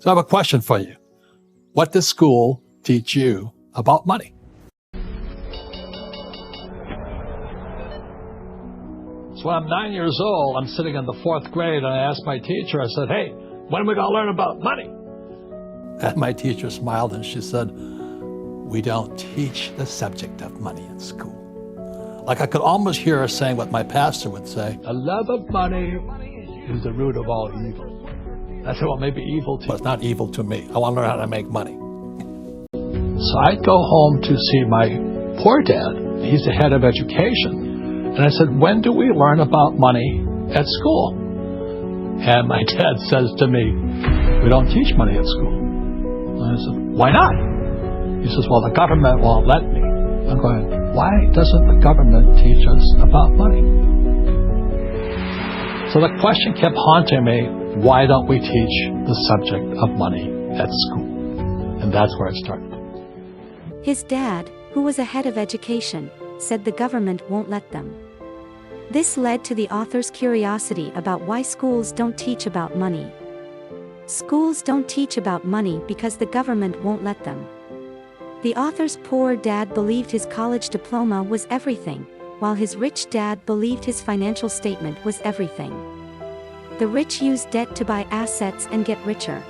So I have a question for you. What does school teach you about money? So when I'm 9 years old, I'm sitting in the 4th grade, and I asked my teacher, I said, hey, when are we going to learn about money? And my teacher smiled and she said, we don't teach the subject of money in school. Like I could almost hear her saying what my pastor would say, the love of money is the root of all evil. I said, well, maybe evil to you. But it's not evil to me. I want to learn how to make money. So I'd go home to see my poor dad. He's the head of education. And I said, when do we learn about money at school? And my dad says to me, we don't teach money at school. And I said, why not? He says, well, the government won't let me. I'm going, why doesn't the government teach us about money? So the question kept haunting me, why don't we teach the subject of money at school? And that's where it started. His dad, who was a head of education, said the government won't let them. This led to the author's curiosity about why schools don't teach about money. Schools don't teach about money because the government won't let them. The author's poor dad believed his college diploma was everything, while his rich dad believed his financial statement was everything. The rich use debt to buy assets and get richer.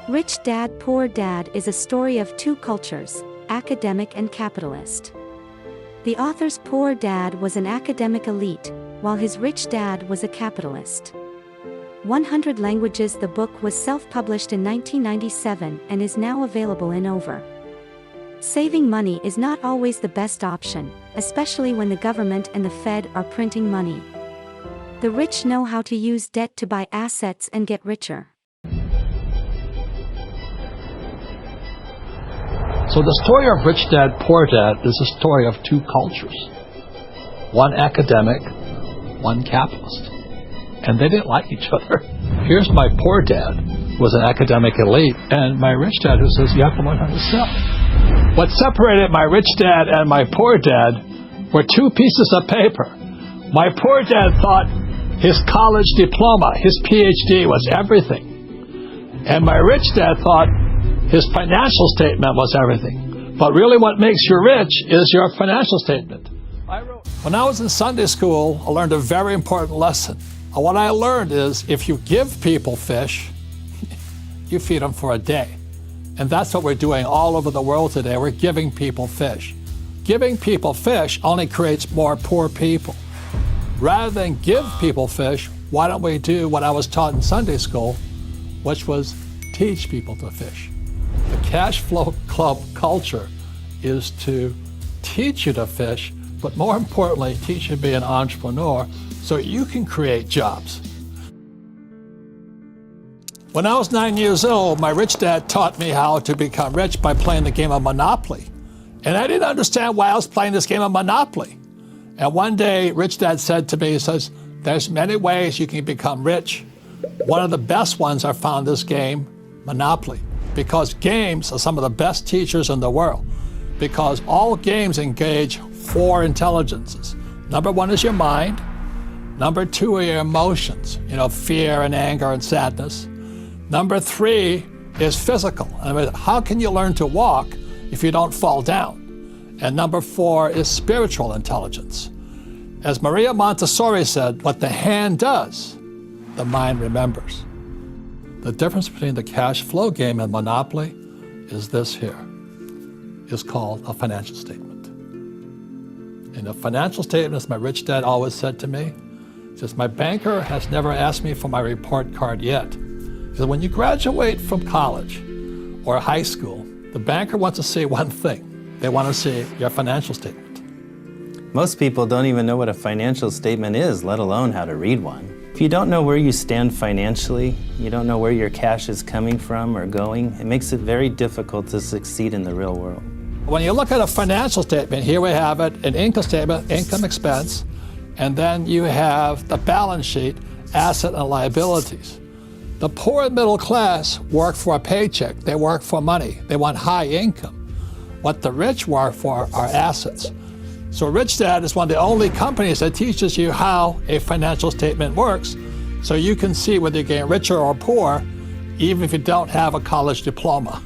Rich Dad, Poor Dad is a story of two cultures, academic and capitalist. The author's poor dad was an academic elite, while his rich dad was a capitalist. 100 Languages. The book was self-published in 1997 and is now available in over. Saving money is not always the best option, especially when the government and the Fed are printing money. The rich know how to use debt to buy assets and get richer. So the story of Rich Dad, Poor Dad is a story of two cultures. One academic, one capitalist. And they didn't like each other. Here's my poor dad, who was an academic elite, and my rich dad who says, you have to learn how to sell. What separated my rich dad and my poor dad were two pieces of paper. My poor dad thought his college diploma, his PhD, was everything. And my rich dad thought his financial statement was everything. But really what makes you rich is your financial statement. When I was in Sunday school, I learned a very important lesson. And what I learned is if you give people fish, you feed them for a day. And that's what we're doing all over the world today. We're giving people fish. Giving people fish only creates more poor people. Rather than give people fish, why don't we do what I was taught in Sunday school, which was teach people to fish. The cash flow club culture is to teach you to fish, but more importantly, teach you to be an entrepreneur so you can create jobs. When I was 9 years old, my rich dad taught me how to become rich by playing the game of Monopoly. And I didn't understand why I was playing this game of Monopoly. And one day, Rich Dad said to me, he says, there's many ways you can become rich. One of the best ones are found in this game, Monopoly, because games are some of the best teachers in the world, because all games engage 4 intelligences. Number 1 is your mind. Number 2 are your emotions, fear and anger and sadness. Number 3 is physical. I mean, how can you learn to walk if you don't fall down? And number 4 is spiritual intelligence. As Maria Montessori said, what the hand does, the mind remembers. The difference between the cash flow game and Monopoly is this here. It's called a financial statement. And a financial statement, as my rich dad always said to me, he says, my banker has never asked me for my report card yet. He said, when you graduate from college or high school, the banker wants to see one thing. They want to see your financial statement. Most people don't even know what a financial statement is, let alone how to read one. If you don't know where you stand financially, you don't know where your cash is coming from or going, it makes it very difficult to succeed in the real world. When you look at a financial statement, here we have it, an income statement, income expense, and then you have the balance sheet, asset and liabilities. The poor and middle class work for a paycheck. They work for money. They want high income. What the rich work for are assets. So Rich Dad is one of the only companies that teaches you how a financial statement works, so you can see whether you're getting richer or poor even if you don't have a college diploma.